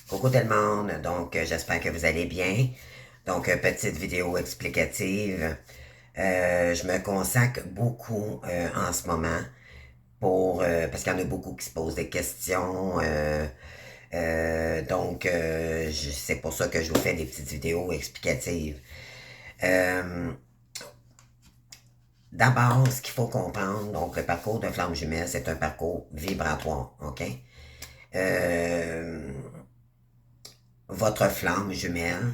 Coucou tout le monde, donc j'espère que vous allez bien. Donc, petite vidéo explicative. Je me consacre beaucoup en ce moment parce qu'il y en a beaucoup qui se posent des questions. C'est pour ça que je vous fais des petites vidéos explicatives. Euh, D'abord, ce qu'il faut comprendre, donc le parcours de flamme jumelle, c'est un parcours vibratoire, ok? Euh, Votre flamme jumelle,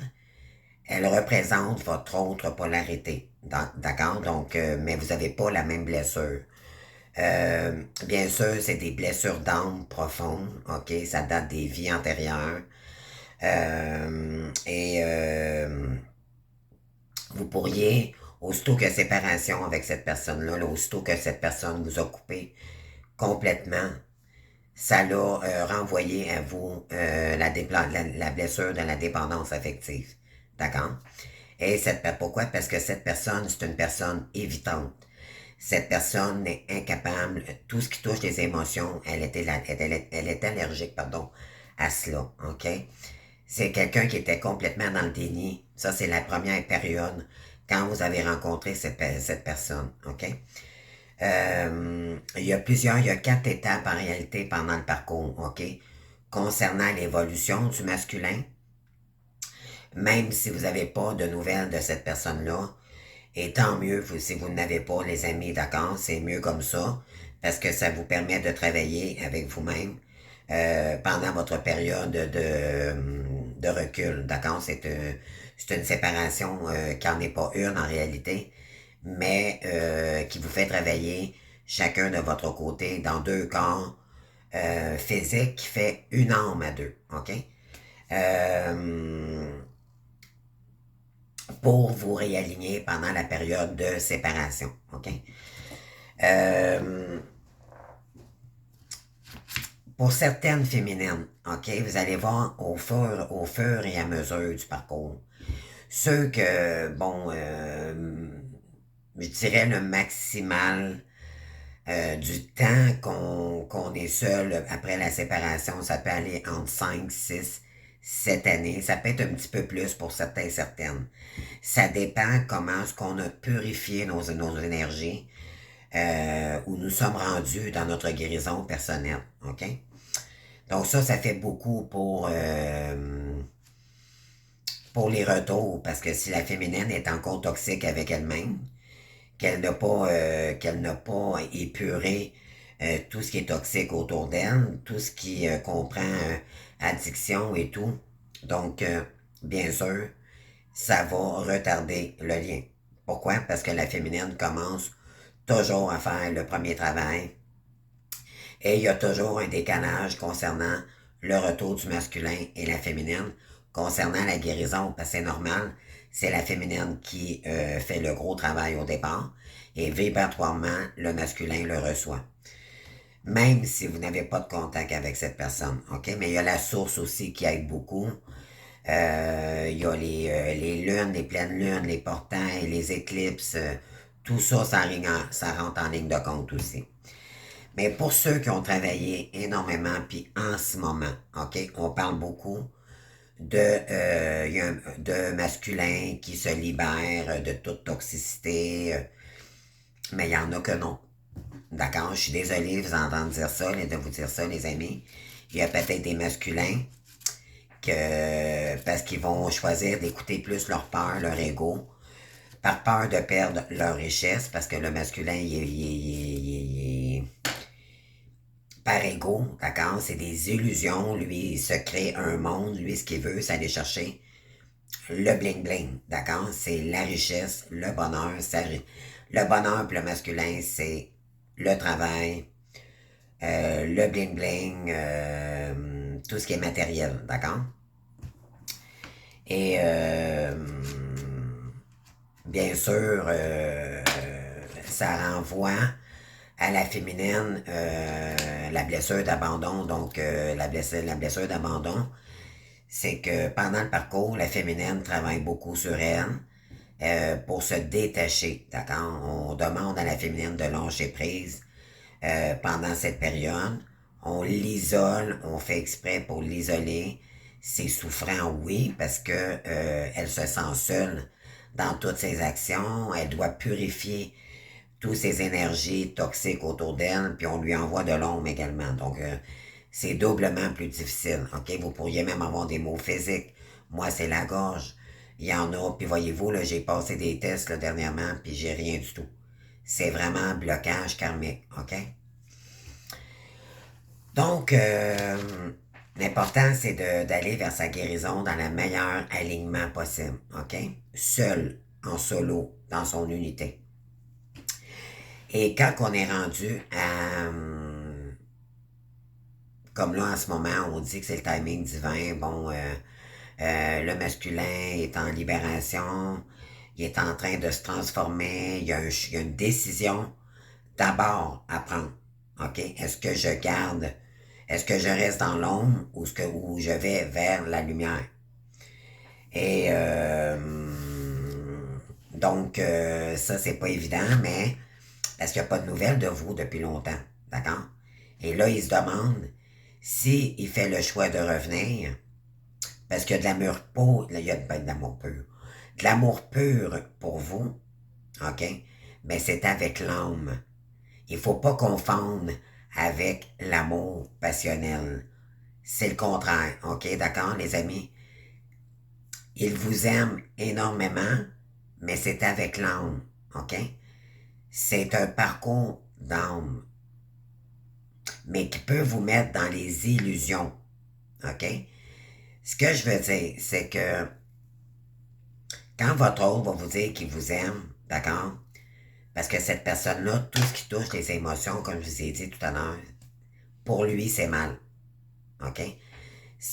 elle représente votre autre polarité. D'accord? Donc, mais vous n'avez pas la même blessure. Bien sûr, c'est des blessures d'âme profondes. OK? Ça date des vies antérieures. Vous pourriez, aussitôt que séparation avec cette personne-là, aussitôt que cette personne vous a coupé complètement, ça l'a renvoyé à vous la blessure de la dépendance affective. D'accord? Pourquoi? Parce que cette personne, c'est une personne évitante. Cette personne est incapable, tout ce qui touche les émotions, elle est allergique, pardon, à cela, ok? C'est quelqu'un qui était complètement dans le déni. Ça, c'est la première période quand vous avez rencontré cette personne, ok? Il y a 4 étapes en réalité pendant le parcours, ok? Concernant l'évolution du masculin, même si vous n'avez pas de nouvelles de cette personne-là, et tant mieux si vous n'avez pas les amis, d'accord, c'est mieux comme ça, parce que ça vous permet de travailler avec vous-même pendant votre période de recul, d'accord? C'est une séparation qui n'en est pas une en réalité, mais qui vous fait travailler chacun de votre côté dans deux corps physiques qui fait une âme à deux, ok? Euh, pour vous réaligner pendant la période de séparation. OK? Euh, pour certaines féminines, OK, vous allez voir au fur et à mesure du parcours. Ceux que, je dirais le maximal du temps qu'on est seul après la séparation, ça peut aller entre 5, 6, 7 années. Ça peut être un petit peu plus pour certains et certaines. Ça dépend comment est-ce qu'on a purifié nos énergies, où nous sommes rendus dans notre guérison personnelle. OK? Donc ça fait beaucoup pour les retours, parce que si la féminine est encore toxique avec elle-même, qu'elle n'a pas épuré tout ce qui est toxique autour d'elle, tout ce qui comprend addiction et tout. Donc, bien sûr, ça va retarder le lien. Pourquoi? Parce que la féminine commence toujours à faire le premier travail et il y a toujours un décalage concernant le retour du masculin et la féminine concernant la guérison, parce que c'est normal, c'est la féminine qui fait le gros travail au départ et vibratoirement, le masculin le reçoit. Même si vous n'avez pas de contact avec cette personne, ok? Mais il y a la source aussi qui aide beaucoup. Il y a les lunes, les pleines lunes, les portails, les éclipses, tout ça, ça rentre en ligne de compte aussi. Mais pour ceux qui ont travaillé énormément, puis en ce moment, ok, on parle beaucoup de masculin qui se libère de toute toxicité, mais il y en a que non. D'accord? Je suis désolé de vous entendre dire ça, de vous dire ça, les amis. Il y a peut-être des masculins parce qu'ils vont choisir d'écouter plus leur peur, leur ego, par peur de perdre leur richesse, parce que le masculin, il est par ego, d'accord? C'est des illusions. Lui, il se crée un monde. Lui, ce qu'il veut, c'est aller chercher le bling-bling, d'accord? C'est la richesse, le bonheur. Le bonheur pour le masculin, c'est le travail, le bling-bling, tout ce qui est matériel, d'accord? Et bien sûr, ça renvoie à la féminine la blessure d'abandon. Donc, la blessure d'abandon, c'est que pendant le parcours, la féminine travaille beaucoup sur elle pour se détacher. D'accord? On demande à la féminine de lâcher prise pendant cette période. On l'isole, on fait exprès pour l'isoler. C'est souffrant, oui, parce que elle se sent seule dans toutes ses actions. Elle doit purifier toutes ces énergies toxiques autour d'elle, puis on lui envoie de l'ombre également. Donc, c'est doublement plus difficile. OK? Vous pourriez même avoir des maux physiques. Moi, c'est la gorge. Il y en a, puis voyez-vous, là, j'ai passé des tests là, dernièrement, puis j'ai rien du tout. C'est vraiment un blocage karmique. OK? Donc, l'important, c'est d'aller vers sa guérison dans le meilleur alignement possible. OK? Seul, en solo, dans son unité. Et quand on est rendu à... comme là, en ce moment, on dit que c'est le timing divin. Bon, le masculin est en libération. Il est en train de se transformer. Il y a une décision d'abord à prendre. OK? Est-ce que je garde... Est-ce que je reste dans l'ombre ou je vais vers la lumière? Et donc, ça, c'est pas évident, mais parce qu'il n'y a pas de nouvelles de vous depuis longtemps. D'accord? Et là, il se demande s'il fait le choix de revenir, parce qu'il y a de l'amour pur, il y a de l'amour pur. De l'amour pur pour vous, OK? Mais c'est avec l'âme. Il ne faut pas confondre avec l'amour passionnel. C'est le contraire, OK? D'accord, les amis? Il vous aime énormément, mais c'est avec l'âme, OK? C'est un parcours d'âme, mais qui peut vous mettre dans les illusions, OK? Ce que je veux dire, c'est que quand votre autre va vous dire qu'il vous aime, d'accord? Parce que cette personne-là, tout ce qui touche les émotions, comme je vous ai dit tout à l'heure, pour lui, c'est mal, OK?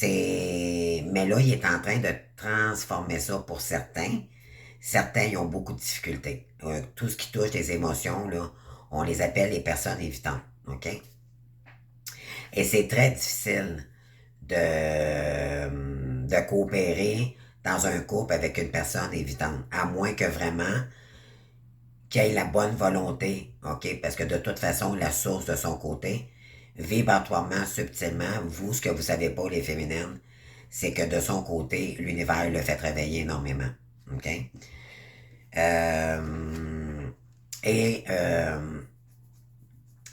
Mais là, il est en train de transformer ça pour certains. Certains, ils ont beaucoup de difficultés. Tout ce qui touche les émotions, là, on les appelle les personnes évitantes, OK? Et c'est très difficile de coopérer dans un couple avec une personne évidente, à moins que vraiment qu'il ait la bonne volonté, OK? Parce que de toute façon, la source de son côté, vibratoirement, subtilement, vous, ce que vous savez pas, les féminines, c'est que de son côté, l'univers le fait réveiller énormément, OK? Et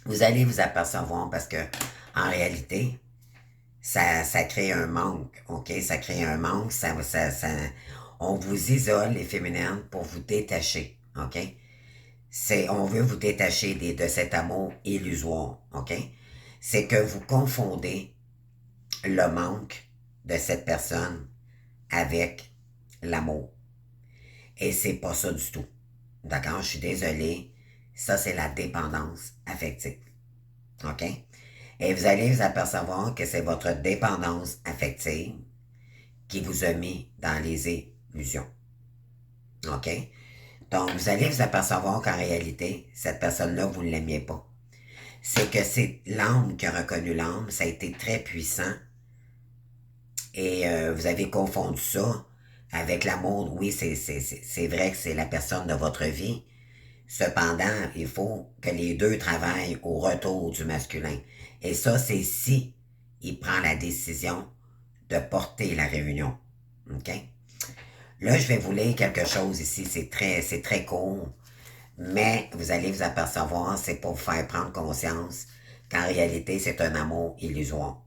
vous allez vous apercevoir parce que, en réalité, ça crée un manque, OK? Ça crée un manque, on vous isole, les féminines, pour vous détacher, OK? On veut vous détacher de cet amour illusoire, OK? C'est que vous confondez le manque de cette personne avec l'amour. Et c'est pas ça du tout. D'accord? Je suis désolé. Ça, c'est la dépendance affective. OK? Et vous allez vous apercevoir que c'est votre dépendance affective qui vous a mis dans les illusions. OK? Donc, vous allez vous apercevoir qu'en réalité, cette personne-là, vous ne l'aimiez pas. C'est que c'est l'âme qui a reconnu l'âme, ça a été très puissant. Et vous avez confondu ça avec l'amour. Oui, c'est vrai que c'est la personne de votre vie. Cependant, il faut que les deux travaillent au retour du masculin. Et ça, c'est si il prend la décision de porter la réunion. OK? Là, je vais vous lire quelque chose ici. C'est très court. Mais vous allez vous apercevoir, c'est pour vous faire prendre conscience qu'en réalité, c'est un amour illusoire.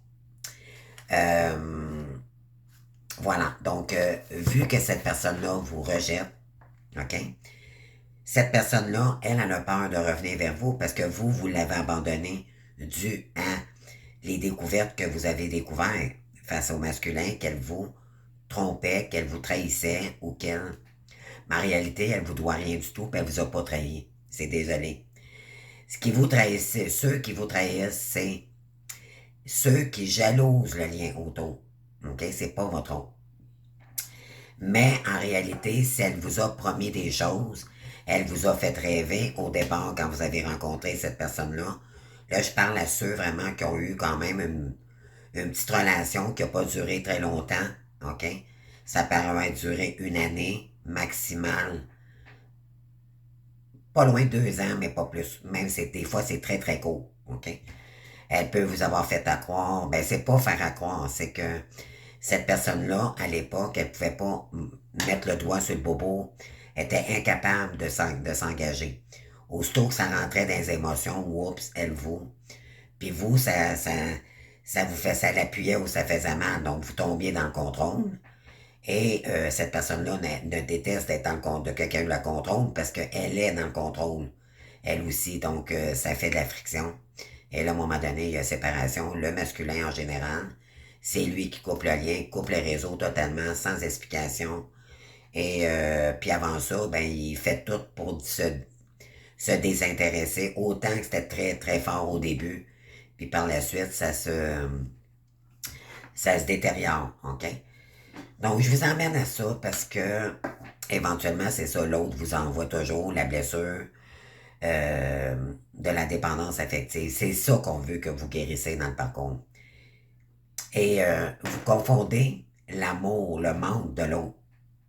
Voilà. Donc, vu que cette personne-là vous rejette, OK? Cette personne-là, elle a peur de revenir vers vous parce que vous l'avez abandonné dû à les découvertes que vous avez découvertes face au masculin, qu'elle vous trompait, qu'elle vous trahissait ou qu'elle... Mais en réalité, elle vous doit rien du tout, puis elle vous a pas trahi. C'est désolé. Ce qui vous trahisse, ceux qui vous trahissent, c'est ceux qui jalousent le lien autour. OK? C'est pas votre autre. Mais en réalité, si elle vous a promis des choses, elle vous a fait rêver au départ quand vous avez rencontré cette personne-là. Là, je parle à ceux vraiment qui ont eu quand même une petite relation qui n'a pas duré très longtemps. OK? Ça paraît durer une année maximale. Pas loin de 2 ans, mais pas plus. Même des fois, c'est très, très court. OK? Elle peut vous avoir fait à croire. Ben, c'est pas faire à croire, c'est que Cette personne-là, à l'époque, elle ne pouvait pas mettre le doigt sur le bobo, elle était incapable de s'engager. Aussitôt que ça rentrait dans les émotions, oups, elle vous. Puis vous, ça vous fait, ça l'appuyait ou ça faisait mal, donc vous tombiez dans le contrôle. Et cette personne-là ne déteste d'être dans le contrôle, de quelqu'un qui la contrôle parce qu'elle est dans le contrôle, elle aussi, donc ça fait de la friction. Et là, à un moment donné, il y a séparation. Le masculin, en général, c'est lui qui coupe le lien, coupe les réseaux totalement, sans explication. Et puis avant ça, ben, il fait tout pour se désintéresser, autant que c'était très, très fort au début. Puis par la suite, ça se détériore, OK? Donc, je vous emmène à ça parce que, éventuellement, c'est ça, l'autre vous envoie toujours la blessure de la dépendance affective. C'est ça qu'on veut que vous guérissez dans le parcours. Et vous confondez l'amour, le manque de l'autre.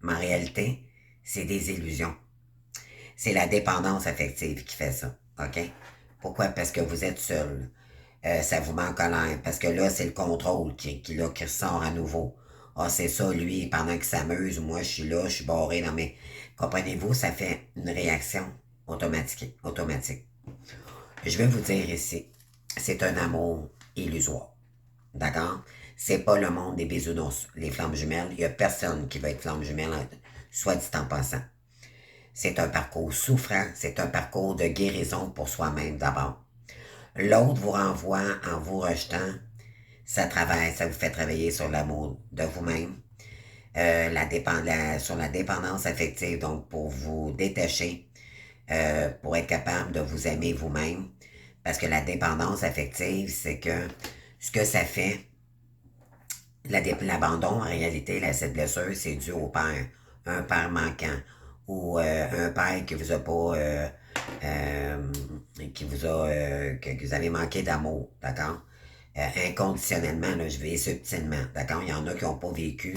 Mais en réalité, c'est des illusions. C'est la dépendance affective qui fait ça. OK? Pourquoi? Parce que vous êtes seul. Ça vous met en colère. Parce que là, c'est le contrôle qui ressort à nouveau. Ah, c'est ça, lui, pendant qu'il s'amuse, moi, je suis là, je suis barré dans mes... Comprenez-vous, ça fait une réaction automatique. Je vais vous dire ici, c'est un amour illusoire. D'accord? C'est pas le monde des bisounours, les flammes jumelles. Il n'y a personne qui va être flamme jumelle, soit dit en passant. C'est un parcours souffrant, c'est un parcours de guérison pour soi-même d'abord. L'autre vous renvoie en vous rejetant, ça travaille, ça vous fait travailler sur l'amour de vous-même, sur la dépendance affective, donc pour vous détacher, pour être capable de vous aimer vous-même. Parce que la dépendance affective, c'est que ce que ça fait, l'abandon, en réalité, cette blessure, c'est dû au père. Un père manquant. Ou un père qui vous a pas... que vous avez manqué d'amour, d'accord? Inconditionnellement, là, je vais subtilement, d'accord? Il y en a qui n'ont pas vécu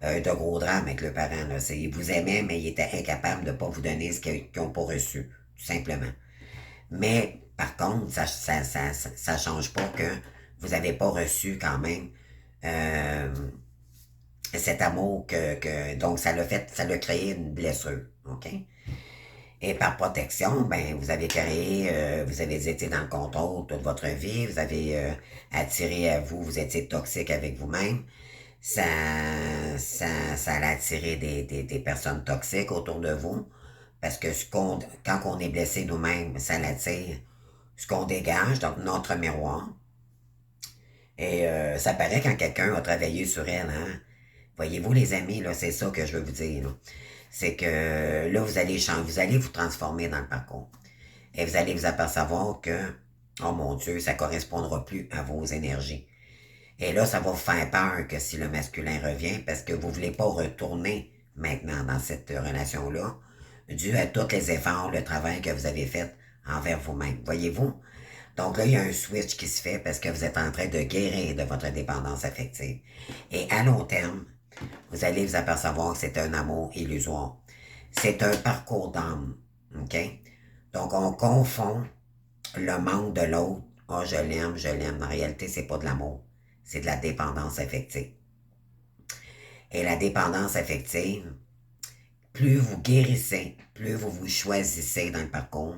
de gros drames avec le parent. Là. Il vous aimait, mais il était incapable de ne pas vous donner ce qu'ils n'ont pas reçu, tout simplement. Mais, par contre, ça change pas que vous n'avez pas reçu quand même euh, cet amour donc ça l'a créé une blessure, ok? Et par protection, ben vous avez créé, vous avez été dans le contrôle toute votre vie, vous avez attiré à vous, vous étiez toxique avec vous-même, ça, ça a attiré des personnes toxiques autour de vous, parce que quand on est blessé nous-mêmes, ça l'attire ce qu'on dégage, donc notre miroir. Et ça paraît quand quelqu'un a travaillé sur elle, hein. Voyez-vous, les amis, là, c'est ça que je veux vous dire. C'est que là, vous allez vous transformer dans le parcours. Et vous allez vous apercevoir que, oh mon Dieu, ça ne correspondra plus à vos énergies. Et là, ça va vous faire peur que si le masculin revient, parce que vous ne voulez pas retourner maintenant dans cette relation-là, dû à tous les efforts, le travail que vous avez fait envers vous-même. Voyez-vous? Donc là, il y a un switch qui se fait parce que vous êtes en train de guérir de votre dépendance affective. Et à long terme, vous allez vous apercevoir que c'est un amour illusoire. C'est un parcours d'âme. OK? Donc, on confond le manque de l'autre. Ah, oh, je l'aime, je l'aime. En réalité, c'est pas de l'amour. C'est de la dépendance affective. Et la dépendance affective, plus vous guérissez, plus vous vous choisissez dans le parcours,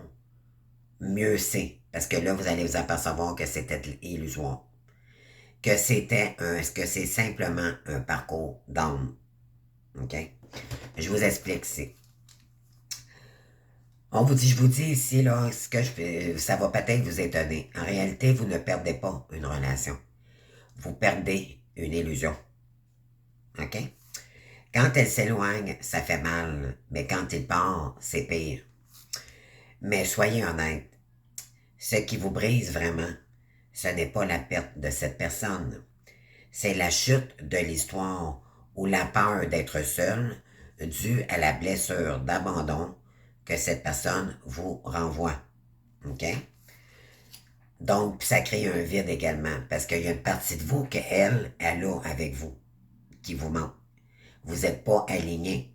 mieux c'est. Parce que là, vous allez vous apercevoir que c'était illusoire. Que c'est simplement un parcours d'âme. OK? Je vous explique ici. Je vous dis ici, là, ça va peut-être vous étonner. En réalité, vous ne perdez pas une relation. Vous perdez une illusion. OK? Quand elle s'éloigne, ça fait mal. Mais quand il part, c'est pire. Mais soyez honnête. Ce qui vous brise vraiment, ce n'est pas la perte de cette personne. C'est la chute de l'histoire ou la peur d'être seul due à la blessure d'abandon que cette personne vous renvoie. OK? Donc, ça crée un vide également, parce qu'il y a une partie de vous qu'elle a avec vous, qui vous manque. Vous n'êtes pas aligné.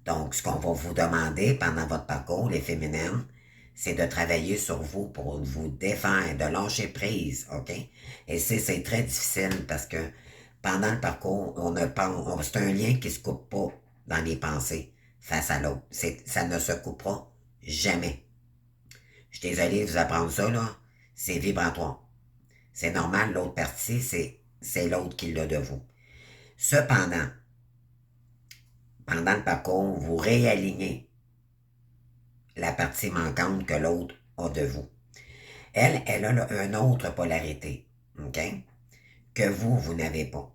Donc, ce qu'on va vous demander pendant votre parcours, les féminines, c'est de travailler sur vous pour vous défaire, de lâcher prise, OK? Et c'est très difficile parce que Pendant le parcours, c'est un lien qui ne se coupe pas dans les pensées face à l'autre. Ça ne se coupera jamais. Je suis désolé de vous apprendre ça, là. C'est vibratoire. C'est normal, l'autre partie, c'est l'autre qui l'a de vous. Cependant, pendant le parcours, vous réalignez la partie manquante que l'autre a de vous. Elle a là, une autre polarité, OK? Que vous n'avez pas.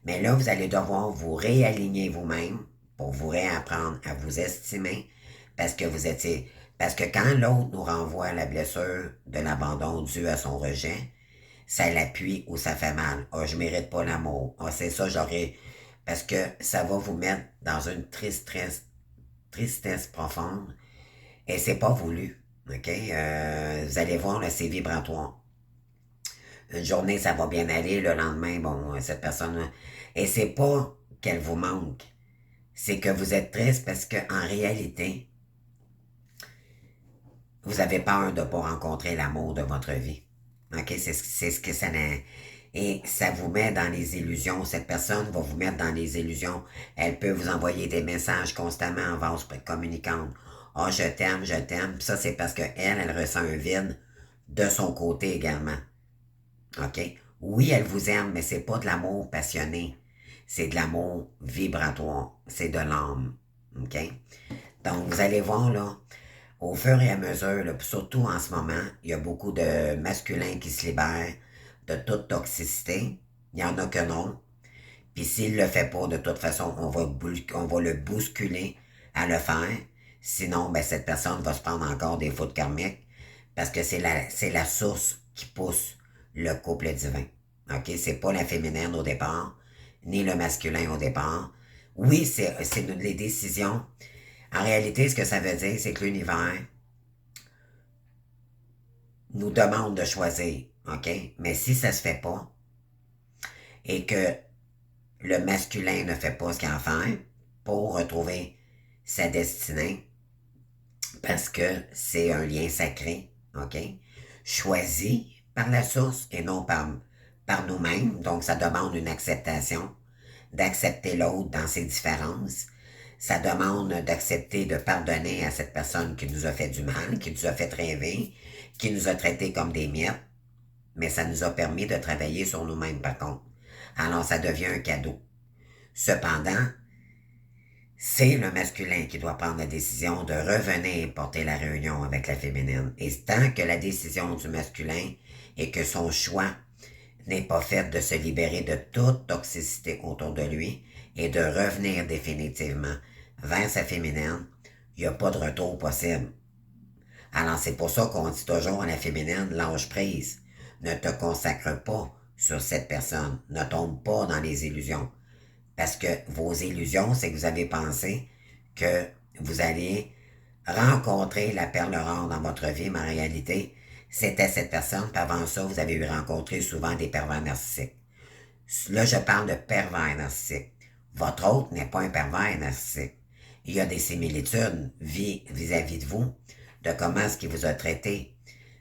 Mais là, vous allez devoir vous réaligner vous-même pour vous réapprendre à vous estimer parce que vous étiez. Parce que quand l'autre nous renvoie à la blessure de l'abandon dû à son rejet, ça l'appuie ou ça fait mal. Ah, je mérite pas l'amour. Ah, c'est ça, j'aurais. Parce que ça va vous mettre dans une tristesse profonde et c'est pas voulu. OK? Vous allez voir, là, c'est vibratoire. Une journée, ça va bien aller. Le lendemain, bon, cette personne. Et c'est pas qu'elle vous manque. C'est que vous êtes triste parce que en réalité, vous avez peur de ne pas rencontrer l'amour de votre vie. OK? C'est ce que ça n'a. Et ça vous met dans les illusions. Cette personne va vous mettre dans les illusions. Elle peut vous envoyer des messages constamment en vase communicante. Ah, je t'aime, je t'aime. Puis ça, c'est parce qu'elle, elle ressent un vide de son côté également. OK? Oui, elle vous aime, mais c'est pas de l'amour passionné. C'est de l'amour vibratoire. C'est de l'âme. OK? Donc, vous allez voir, là, au fur et à mesure, là, surtout en ce moment, il y a beaucoup de masculins qui se libèrent de toute toxicité. Il y en a que non. Puis s'il ne le fait pas, de toute façon, on va le bousculer à le faire. Sinon, ben, cette personne va se prendre encore des fautes karmiques parce que c'est la source qui pousse le couple divin. OK? C'est pas la féminine au départ, ni le masculin au départ. Oui, c'est les décisions. En réalité, ce que ça veut dire, c'est que l'univers nous demande de choisir. OK? Mais si ça se fait pas et que le masculin ne fait pas ce qu'il a à faire pour retrouver sa destinée, parce que c'est un lien sacré, OK? Choisi par la source et non par nous-mêmes. Donc, ça demande une acceptation, d'accepter l'autre dans ses différences. Ça demande d'accepter de pardonner à cette personne qui nous a fait du mal, qui nous a fait rêver, qui nous a traités comme des miettes, mais ça nous a permis de travailler sur nous-mêmes par contre. Alors, ça devient un cadeau. Cependant, c'est le masculin qui doit prendre la décision de revenir porter la réunion avec la féminine. Et tant que la décision du masculin et que son choix n'est pas fait de se libérer de toute toxicité autour de lui et de revenir définitivement vers sa féminine, il n'y a pas de retour possible. Alors c'est pour ça qu'on dit toujours à la féminine, lâche prise. Ne te consacre pas sur cette personne. Ne tombe pas dans les illusions. Parce que vos illusions, c'est que vous avez pensé que vous alliez rencontrer la perle rare dans votre vie, mais en réalité, c'était cette personne, puis avant ça, vous avez eu rencontré souvent des pervers narcissiques. Là, je parle de pervers narcissiques. Votre autre n'est pas un pervers narcissique. Il y a des similitudes vis-à-vis de vous, de comment est-ce qu'il vous a traité,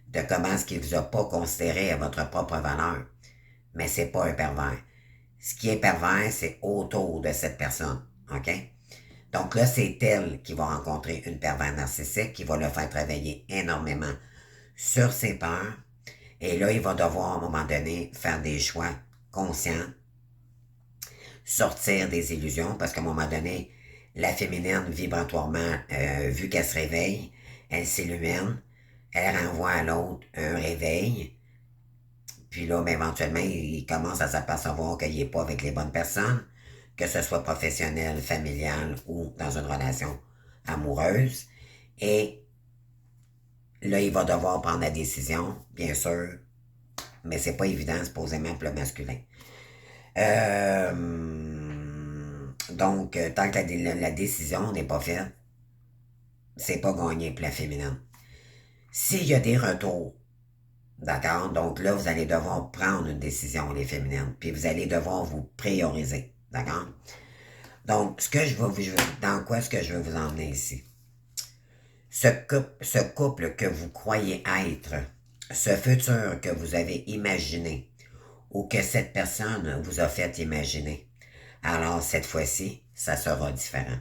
de comment est-ce qu'il vous a pas considéré à votre propre valeur. Mais c'est pas un pervers. Ce qui est pervers, c'est autour de cette personne. OK? Donc là, c'est elle qui va rencontrer une pervers narcissique qui va le faire travailler énormément sur ses peurs. Et là, il va devoir, à un moment donné, faire des choix conscients, sortir des illusions, parce qu'à un moment donné, la féminine, vibratoirement, vu qu'elle se réveille, elle s'illumine, elle renvoie à l'autre un réveil, puis là, éventuellement, il commence à s'apercevoir qu'il n'est pas avec les bonnes personnes, que ce soit professionnel, familial ou dans une relation amoureuse. Et là, il va devoir prendre la décision, bien sûr, mais c'est pas évident, supposément, pour le masculin. Donc, tant que la décision n'est pas faite, c'est pas gagné pour la féminine. S'il y a des retours, d'accord? Donc là, vous allez devoir prendre une décision, les féminines, puis vous allez devoir vous prioriser, d'accord? Donc, dans quoi est-ce que je veux vous emmener ici? Ce couple que vous croyez être, ce futur que vous avez imaginé, ou que cette personne vous a fait imaginer. Alors, cette fois-ci, ça sera différent.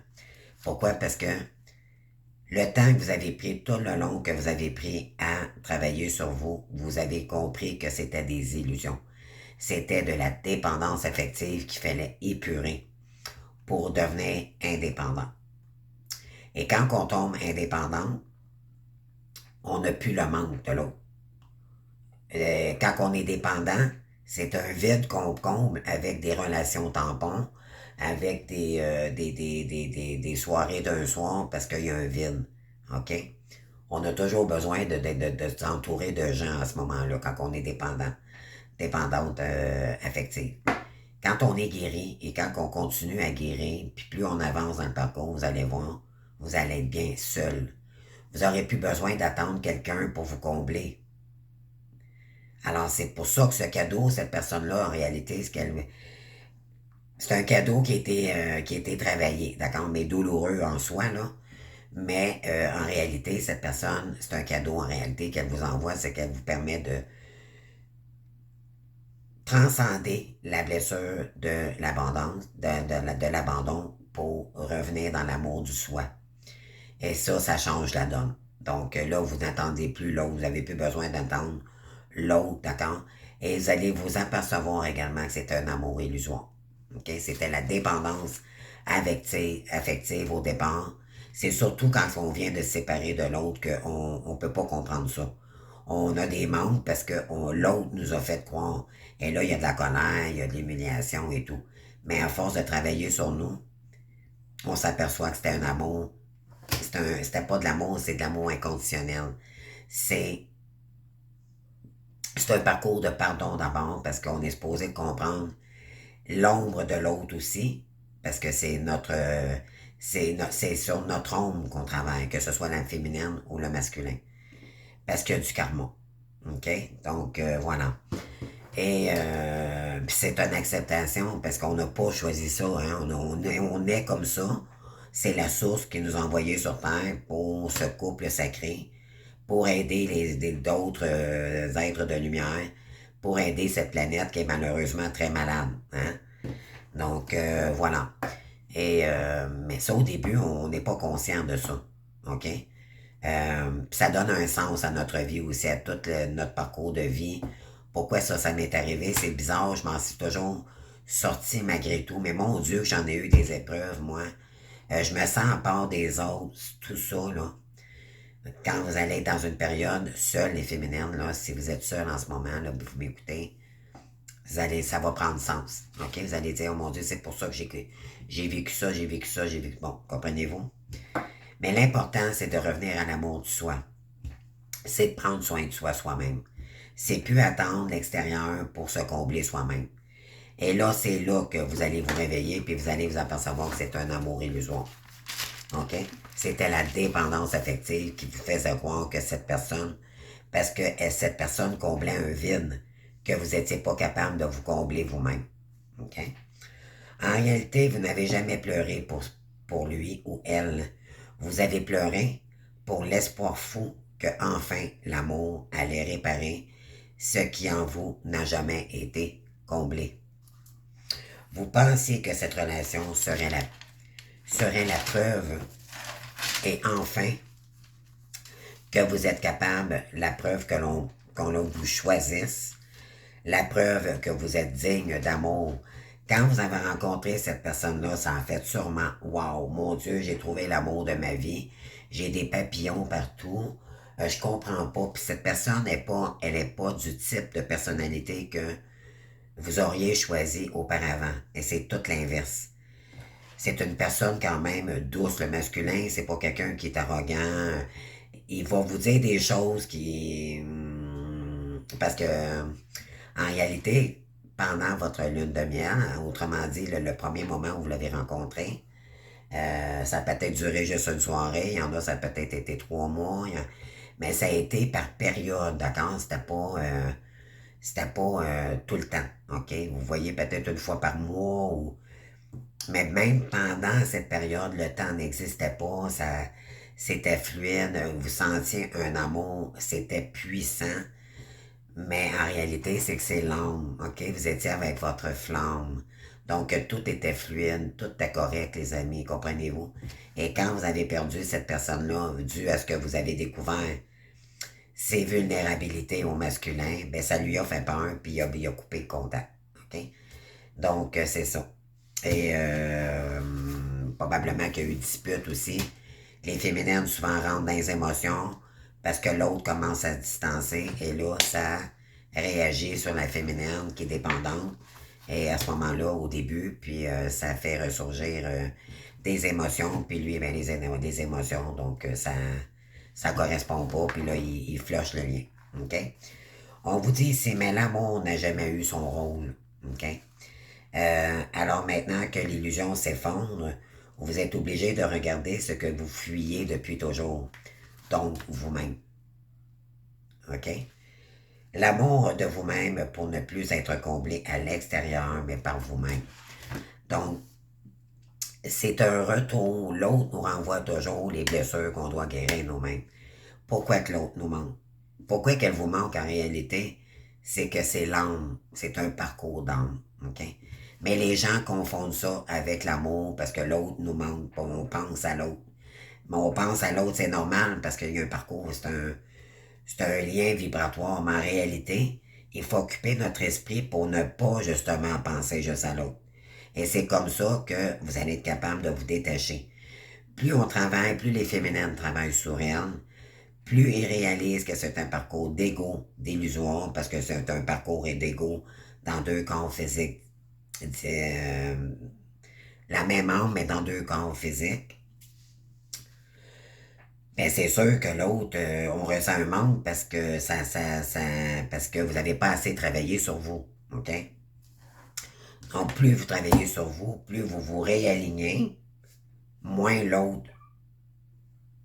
Pourquoi? Parce que le temps que vous avez pris, tout le long que vous avez pris à travailler sur vous, vous avez compris que c'était des illusions. C'était de la dépendance affective qu'il fallait épurer pour devenir indépendant. Et quand on tombe indépendant, on n'a plus le manque de l'autre. Quand on est dépendant, c'est un vide qu'on comble avec des relations tampons, avec des soirées d'un soir parce qu'il y a un vide. OK? On a toujours besoin de s'entourer de gens à ce moment-là, quand on est dépendante affective. Quand on est guéri et quand on continue à guérir, puis plus on avance dans le parcours, vous allez voir, vous allez être bien seul. Vous n'aurez plus besoin d'attendre quelqu'un pour vous combler. Alors, c'est pour ça que ce cadeau, cette personne-là, en réalité, c'est un cadeau qui a été travaillé, d'accord, mais douloureux en soi, là. Mais en réalité, cette personne, c'est un cadeau en réalité qu'elle vous envoie, c'est qu'elle vous permet de transcender la blessure de l'abondance, de l'abandon pour revenir dans l'amour du soi. Et ça change la donne. Donc là, vous n'attendez plus l'autre, vous n'avez plus besoin d'attendre l'autre, d'accord? Et vous allez vous apercevoir également que c'est un amour illusoire. OK? C'était la dépendance affective au départ. C'est surtout quand on vient de se séparer de l'autre qu'on ne peut pas comprendre ça. On a des manques parce que l'autre nous a fait croire. Et là, il y a de la colère, il y a de l'humiliation et tout. Mais à force de travailler sur nous, on s'aperçoit que c'était un amour. C'était pas de l'amour, c'est de l'amour inconditionnel. C'est un parcours de pardon d'abord parce qu'on est supposé comprendre l'ombre de l'autre aussi, parce que c'est sur notre ombre qu'on travaille, que ce soit la féminine ou le masculin, parce qu'il y a du karma. OK? Donc, voilà. Et c'est une acceptation parce qu'on n'a pas choisi ça. Hein? On est comme ça. C'est la source qui nous a envoyés sur Terre pour ce couple sacré, pour aider d'autres êtres de lumière, pour aider cette planète qui est malheureusement très malade. Hein? Donc, voilà. Mais ça, au début, on n'est pas conscient de ça. OK? Ça donne un sens à notre vie aussi, à tout notre parcours de vie. Pourquoi ça m'est arrivé? C'est bizarre, je m'en suis toujours sorti malgré tout. Mais mon Dieu, que j'en ai eu des épreuves, moi. Je me sens à part des autres, tout ça, là. Quand vous allez être dans une période seule et féminine, là, si vous êtes seul en ce moment, là, vous m'écoutez, ça va prendre sens. OK? Vous allez dire, oh mon Dieu, c'est pour ça que j'ai vécu ça, j'ai vécu ça, j'ai vécu... Bon, comprenez-vous? Mais l'important, c'est de revenir à l'amour du soi. C'est de prendre soin de soi soi-même. C'est plus attendre l'extérieur pour se combler soi-même. Et là, c'est là que vous allez vous réveiller puis vous allez vous apercevoir que c'est un amour illusoire. OK? C'était la dépendance affective qui vous faisait croire que cette personne, parce que cette personne comblait un vide que vous n'étiez pas capable de vous combler vous-même. OK? En réalité, vous n'avez jamais pleuré pour lui ou elle. Vous avez pleuré pour l'espoir fou que enfin l'amour allait réparer ce qui en vous n'a jamais été comblé. Vous pensiez que cette relation serait la preuve et enfin que vous êtes capable, la preuve qu'on vous choisisse, la preuve que vous êtes digne d'amour. Quand vous avez rencontré cette personne-là, ça en fait sûrement, wow, mon Dieu, j'ai trouvé l'amour de ma vie, j'ai des papillons partout, je comprends pas. Puis cette personne elle est pas du type de personnalité que vous auriez choisi auparavant. Et c'est tout l'inverse. C'est une personne quand même douce, le masculin, c'est pas quelqu'un qui est arrogant. Il va vous dire des choses parce que, en réalité, pendant votre lune de miel, autrement dit, le premier moment où vous l'avez rencontré, ça a peut-être duré juste une soirée, il y en a, ça a peut-être été 3 mois, mais ça a été par période, d'accord? C'était pas tout le temps, OK? Vous voyez peut-être une fois par mois ou mais même pendant cette période, le temps n'existait pas, c'était fluide, vous sentiez un amour, c'était puissant, Mais en réalité, c'est que c'est l'âme, OK? Vous étiez avec votre flamme. Donc, tout était fluide, tout était correct, les amis, comprenez-vous? Et quand vous avez perdu cette personne-là, dû à ce que vous avez découvert, ses vulnérabilités au masculin, ben ça lui a fait peur, puis il a coupé le contact, OK? Donc, c'est ça. Et probablement qu'il y a eu dispute aussi. Les féminines souvent rentrent dans les émotions parce que l'autre commence à se distancer et là, ça réagit sur la féminine qui est dépendante. Et à ce moment-là, au début, puis ça fait ressurgir des émotions, puis lui, ben, des émotions, donc ça correspond pas, puis là, il flush le lien. OK? On vous dit ici, mais l'amour n'a jamais eu son rôle. OK? Alors maintenant que l'illusion s'effondre, vous êtes obligé de regarder ce que vous fuyez depuis toujours, donc vous-même. OK? L'amour de vous-même pour ne plus être comblé à l'extérieur, mais par vous-même. Donc, c'est un retour. L'autre nous renvoie toujours les blessures qu'on doit guérir nous-mêmes. Pourquoi que l'autre nous manque? Pourquoi qu'elle vous manque en réalité? C'est que c'est l'âme. C'est un parcours d'âme. OK? Mais les gens confondent ça avec l'amour parce que l'autre nous manque. On pense à l'autre. Mais on pense à l'autre, c'est normal parce qu'il y a un parcours, c'est un lien vibratoire. Mais en réalité, il faut occuper notre esprit pour ne pas justement penser juste à l'autre. Et c'est comme ça que vous allez être capable de vous détacher. Plus on travaille, plus les féminines travaillent sur elles, plus ils réalisent que c'est un parcours d'ego, d'illusion, parce que c'est un parcours d'ego dans deux corps physiques. La même âme, mais dans deux corps physiques. Ben, c'est sûr que l'autre, on ressent un manque parce que parce que vous n'avez pas assez travaillé sur vous. OK? Donc, plus vous travaillez sur vous, plus vous vous réalignez, moins l'autre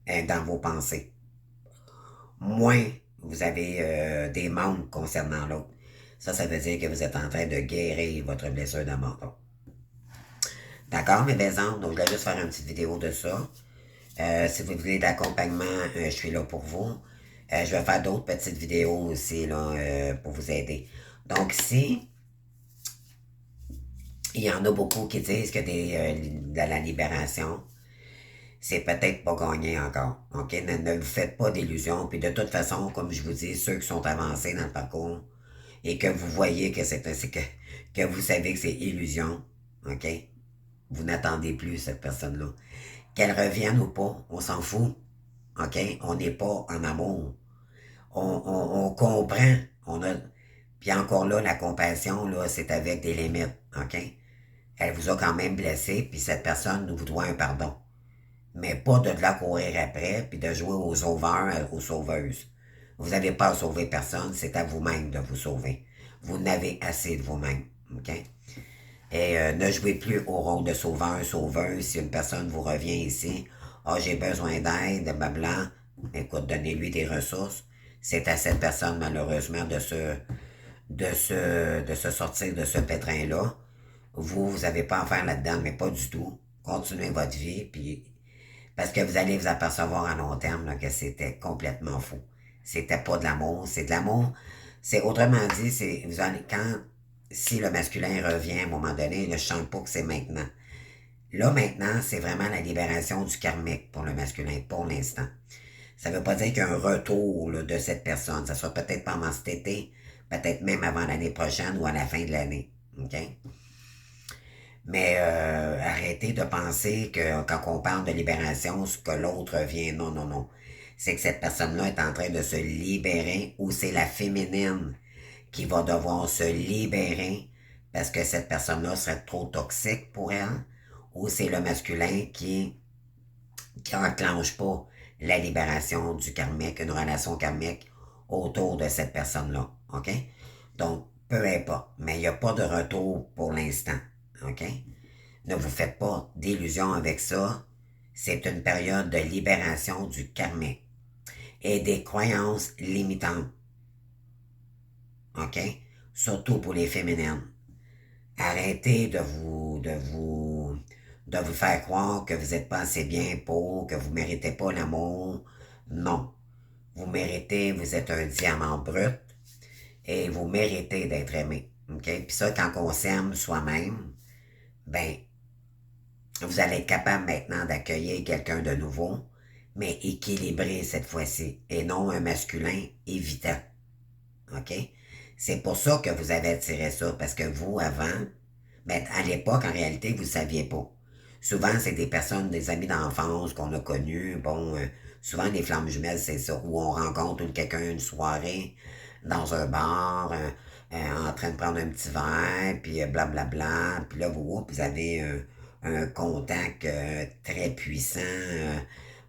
est dans vos pensées. Moins vous avez des manques concernant l'autre. Ça veut dire que vous êtes en train de guérir votre blessure d'amour. D'accord, mes belles âmes? Donc, je vais juste faire une petite vidéo de ça. Si vous voulez d'accompagnement, je suis là pour vous. Je vais faire d'autres petites vidéos aussi là, pour vous aider. Donc, si il y en a beaucoup qui disent que de la libération, c'est peut-être pas gagné encore. OK? Ne vous faites pas d'illusions. Puis de toute façon, comme je vous dis, ceux qui sont avancés dans le parcours et que vous voyez que que vous savez que c'est illusion, OK? Vous n'attendez plus cette personne-là. Qu'elle revienne ou pas, on s'en fout. OK? On n'est pas en amour. On comprend. Puis encore là, la compassion, là, c'est avec des limites. OK? Elle vous a quand même blessé, puis cette personne nous vous doit un pardon. Mais pas de la courir après, puis de jouer aux sauveurs, aux sauveuses. Vous n'avez pas à sauver personne, c'est à vous-même de vous sauver. Vous n'avez assez de vous-même. OK? Et ne jouez plus au rôle de sauveur, sauveuse. Si une personne vous revient ici, ah, j'ai besoin d'aide, blabla, écoute, donnez-lui des ressources. C'est à cette personne, malheureusement, de se sortir de ce pétrin-là. Vous n'avez pas à faire là-dedans, mais pas du tout. Continuez votre vie, puis parce que vous allez vous apercevoir à long terme là, que c'était complètement faux. C'était pas de l'amour, c'est de l'amour. C'est autrement dit, c'est vous allez, quand si le masculin revient à un moment donné, ne chante pas que c'est maintenant. Là maintenant, c'est vraiment la libération du karmique pour le masculin, pour l'instant. Ça ne veut pas dire qu'il y a un retour là, de cette personne. Ça sera peut-être pendant cet été, peut-être même avant l'année prochaine ou à la fin de l'année. OK? Mais arrêtez de penser que quand on parle de libération, ce que l'autre vient. Non, non, non. C'est que cette personne-là est en train de se libérer ou c'est la féminine qui va devoir se libérer parce que cette personne-là serait trop toxique pour elle ou c'est le masculin qui enclenche pas la libération du karmique, une relation karmique autour de cette personne-là. OK? Donc, peu importe. Mais il n'y a pas de retour pour l'instant. OK? Ne vous faites pas d'illusions avec ça. C'est une période de libération du karmique et des croyances limitantes. OK? Surtout pour les féminines. Arrêtez de vous faire croire que vous n'êtes pas assez bien pour, que vous ne méritez pas l'amour. Non. Vous méritez, vous êtes un diamant brut et vous méritez d'être aimé. OK? Puis ça, quand on s'aime soi-même, ben, vous allez être capable maintenant d'accueillir quelqu'un de nouveau, mais équilibré cette fois-ci, et non un masculin évitant. OK? C'est pour ça que vous avez attiré ça, parce que vous, avant, ben, à l'époque, en réalité, vous ne saviez pas. Souvent, c'est des personnes, des amis d'enfance qu'on a connus. Bon, souvent, les flammes jumelles, c'est ça, où on rencontre quelqu'un une soirée dans un bar, en train de prendre un petit verre, puis blablabla. Puis là, vous avez un contact très puissant.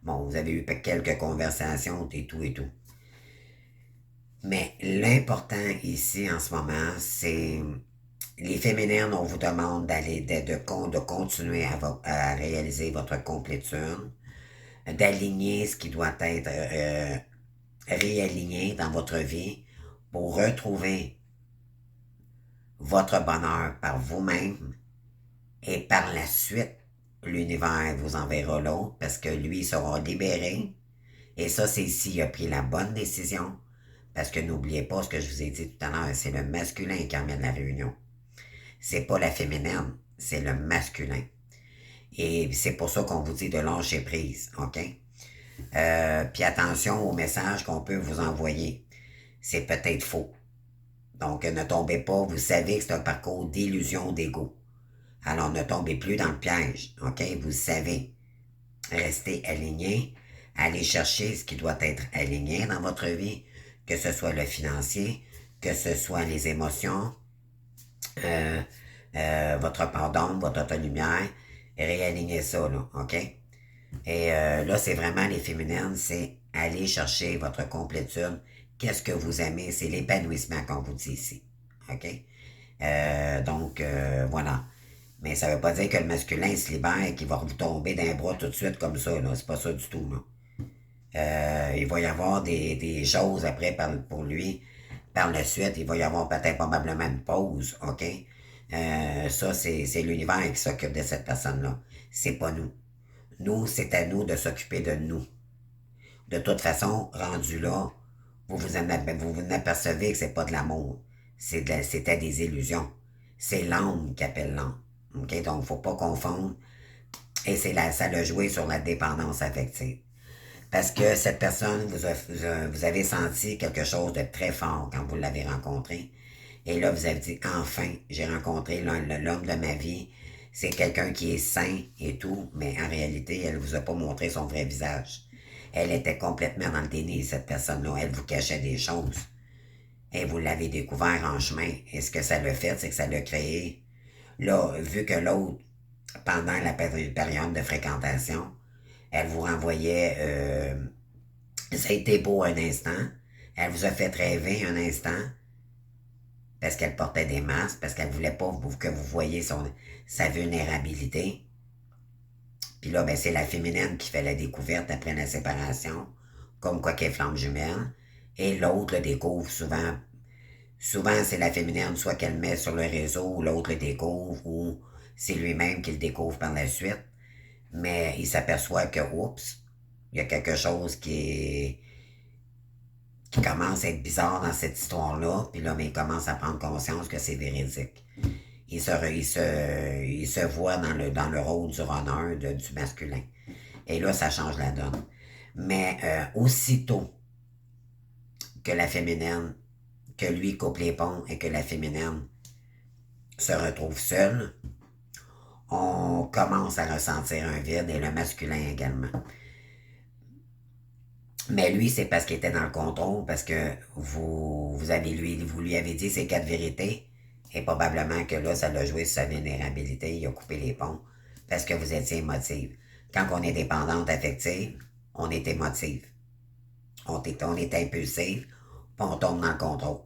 Bon, vous avez eu quelques conversations et tout et tout. Mais l'important ici, en ce moment, c'est les féminines, on vous demande de continuer à réaliser votre complétude, d'aligner ce qui doit être réaligné dans votre vie pour retrouver votre bonheur par vous-même et par la suite, l'univers vous enverra l'autre parce que lui sera libéré. Et ça, c'est s'il a pris la bonne décision. Parce que n'oubliez pas ce que je vous ai dit tout à l'heure, c'est le masculin qui emmène la réunion. C'est pas la féminine, c'est le masculin. Et c'est pour ça qu'on vous dit de lâcher prise, OK? Puis attention aux messages qu'on peut vous envoyer. C'est peut-être faux. Donc ne tombez pas, vous savez que c'est un parcours d'illusion d'ego. Alors ne tombez plus dans le piège, OK? Vous savez. Restez aligné, allez chercher ce qui doit être aligné dans votre vie, que ce soit le financier, que ce soit les émotions, euh, votre pardon, votre auto-lumière, réalignez ça, là, OK? Et là, c'est vraiment les féminines, c'est aller chercher votre complétude. Qu'est-ce que vous aimez? C'est l'épanouissement qu'on vous dit ici, OK? Donc, voilà. Mais ça veut pas dire que le masculin se libère et qu'il va vous tomber d'un bras tout de suite comme ça, là. C'est pas ça du tout, là. Il va y avoir des choses après pour lui. Par la suite, il va y avoir peut-être probablement une pause, OK? Ça, c'est l'univers qui s'occupe de cette personne-là. C'est pas nous. Nous, c'est à nous de s'occuper de nous. De toute façon, rendu là, vous apercevez que c'est pas de l'amour. C'était des illusions. C'est l'âme qui appelle l'âme. OK? Donc, faut pas confondre. Et ça l'a joué sur la dépendance affective. Parce que cette personne, vous avez senti quelque chose de très fort quand vous l'avez rencontré. Et là, vous avez dit, enfin, j'ai rencontré l'homme de ma vie. C'est quelqu'un qui est sain et tout, mais en réalité, elle ne vous a pas montré son vrai visage. Elle était complètement dans le déni, cette personne-là. Elle vous cachait des choses. Et vous l'avez découvert en chemin. Et ce que ça l'a fait, c'est que ça l'a créé. Là, vu que l'autre, pendant la période de fréquentation, elle vous renvoyait, ça a été beau un instant, elle vous a fait rêver un instant, parce qu'elle portait des masques, parce qu'elle voulait pas que vous voyiez sa vulnérabilité. Puis là, ben, c'est la féminine qui fait la découverte après la séparation, comme quoi qu'elle flamme jumelle, et l'autre le découvre souvent. Souvent, c'est la féminine, soit qu'elle met sur le réseau, ou l'autre le découvre, ou c'est lui-même qui le découvre par la suite. Mais il s'aperçoit que, oups, il y a quelque chose qui commence à être bizarre dans cette histoire-là, puis là, mais il commence à prendre conscience que c'est véridique. Il se voit dans le rôle du runner, du masculin. Et là, ça change la donne. Mais aussitôt que la féminine, que lui coupe les ponts et que la féminine se retrouve seule, on commence à ressentir un vide et le masculin également. Mais lui, c'est parce qu'il était dans le contrôle, parce que vous lui avez dit ces quatre vérités, et probablement que là, ça l'a joué sur sa vulnérabilité, il a coupé les ponts, parce que vous étiez émotive. Quand on est dépendante affective, on est émotive. On est impulsif, puis on tombe dans le contrôle.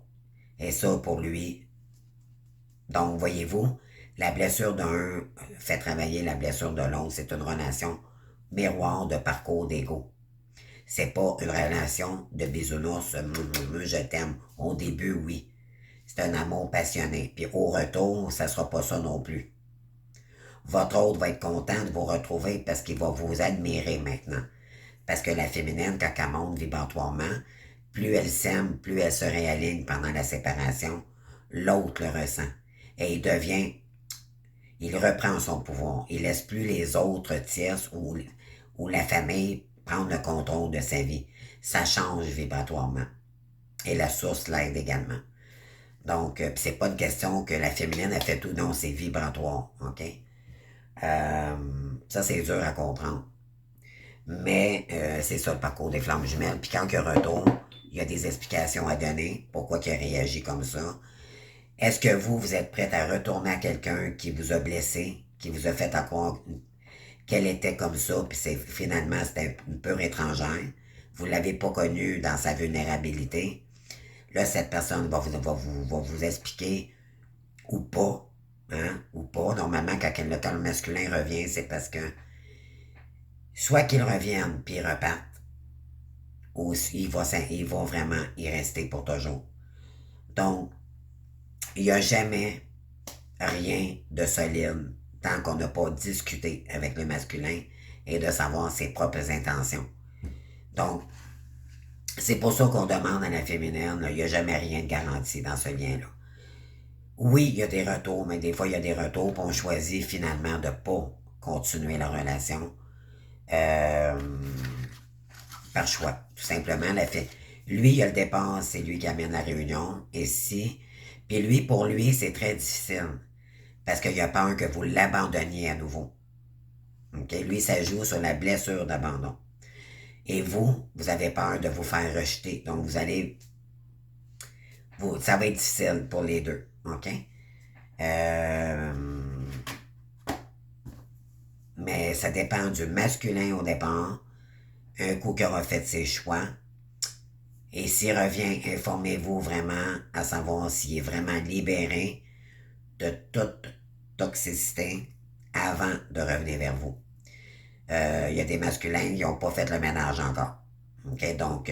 Et ça, pour lui, donc, voyez-vous, la blessure d'un fait travailler la blessure de l'autre, c'est une relation miroir de parcours d'ego. C'est pas une relation de bisounours, je t'aime. Au début, oui. C'est un amour passionné. Puis au retour, ça sera pas ça non plus. Votre autre va être content de vous retrouver parce qu'il va vous admirer maintenant. Parce que la féminine, quand elle monte vibratoirement, plus elle s'aime, plus elle se réaligne pendant la séparation, l'autre le ressent. Et il reprend son pouvoir. Il laisse plus les autres tierces ou la famille prendre le contrôle de sa vie. Ça change vibratoirement. Et la source l'aide également. Donc, c'est pas une question que la féminine a fait tout, non, c'est vibratoire, ok? Ça, c'est dur à comprendre. Mais c'est ça le parcours des flammes jumelles. Puis quand il retourne, il y a des explications à donner, pourquoi il a réagi comme ça. Est-ce que vous êtes prête à retourner à quelqu'un qui vous a blessé, qui vous a fait croire qu'elle était comme ça, puis finalement c'était une pure étrangère. Vous ne l'avez pas connue dans sa vulnérabilité. Là, cette personne va vous expliquer ou pas, hein, ou pas. Normalement, quand le masculin revient, c'est parce que soit qu'il revienne puis il reparte, ou il va vraiment y rester pour toujours. Donc, il n'y a jamais rien de solide tant qu'on n'a pas discuté avec le masculin et de savoir ses propres intentions. Donc, c'est pour ça qu'on demande à la féminine, il n'y a jamais rien de garanti dans ce lien-là. Oui, il y a des retours, mais des fois, il y a des retours, puis on choisit finalement de ne pas continuer la relation par choix. Tout simplement, lui, il a le départ, c'est lui qui amène la réunion, et si... Puis lui, pour lui, c'est très difficile, parce qu'il a peur que vous l'abandonniez à nouveau. Okay? Lui, ça joue sur la blessure d'abandon. Et vous avez peur de vous faire rejeter. Donc, ça va être difficile pour les deux. OK? Mais ça dépend du masculin au départ. Un coup qu'il aura fait ses choix. Et s'il revient, informez-vous vraiment à savoir s'il est vraiment libéré de toute toxicité avant de revenir vers vous. Il y a des masculins qui n'ont pas fait le ménage encore. Okay? Donc,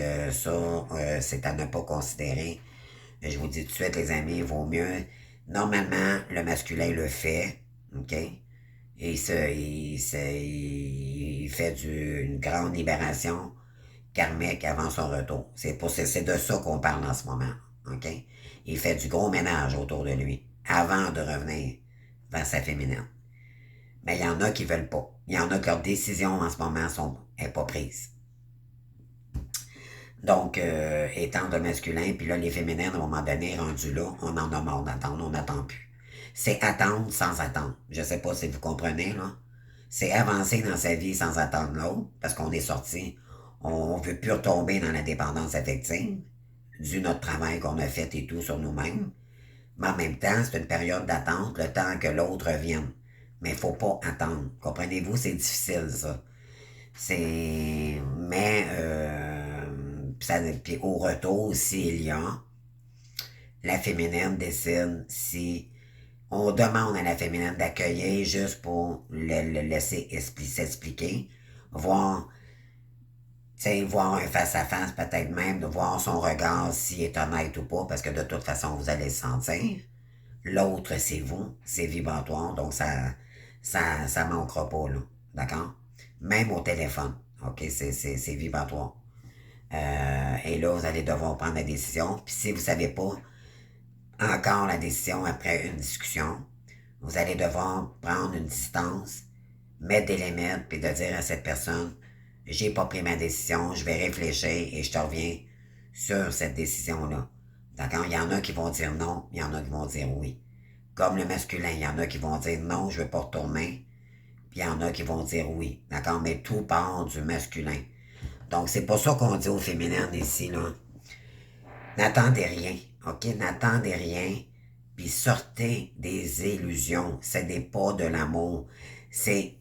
c'est à ne pas considérer. Je vous dis tout de suite, les amis, il vaut mieux. Normalement, le masculin le fait. OK? Et il fait une grande libération karmique avant son retour. C'est de ça qu'on parle en ce moment. OK? Il fait du gros ménage autour de lui avant de revenir vers sa féminine. Mais il y en a qui ne veulent pas. Il y en a que leur décision en ce moment n'est pas prise. Donc, étant de masculin, puis là, les féminines, à un moment donné, rendues là, on en a marre d'attendre, on n'attend plus. C'est attendre sans attendre. Je sais pas si vous comprenez, là. C'est avancer dans sa vie sans attendre l'autre, parce qu'on est sorti. On veut plus retomber dans la dépendance affective, dû notre travail qu'on a fait et tout sur nous-mêmes. Mais en même temps, c'est une période d'attente, le temps que l'autre revienne. Mais il faut pas attendre. Comprenez-vous, c'est difficile, ça. Puis au retour, s'il y a, la féminine décide si on demande à la féminine d'accueillir juste pour le laisser s'expliquer, voir, voir un face-à-face, peut-être même de voir son regard s'il est honnête ou pas, parce que de toute façon, vous allez le sentir. L'autre, c'est vous, c'est vibratoire, donc ça manquera pas, là. D'accord? Même au téléphone, ok? C'est vibratoire. Et là, vous allez devoir prendre la décision. Puis si vous ne savez pas encore la décision après une discussion, vous allez devoir prendre une distance, mettre des limites, puis de dire à cette personne, j'ai pas pris ma décision, je vais réfléchir et je te reviens sur cette décision-là. D'accord? Il y en a qui vont dire non, il y en a qui vont dire oui. Comme le masculin, il y en a qui vont dire non, je ne veux pas retourner. Puis il y en a qui vont dire oui. D'accord? Mais tout part du masculin. Donc, c'est pour ça qu'on dit aux féminines ici, là. N'attendez rien. OK? N'attendez rien. Puis sortez des illusions. Ce n'est pas de l'amour. C'est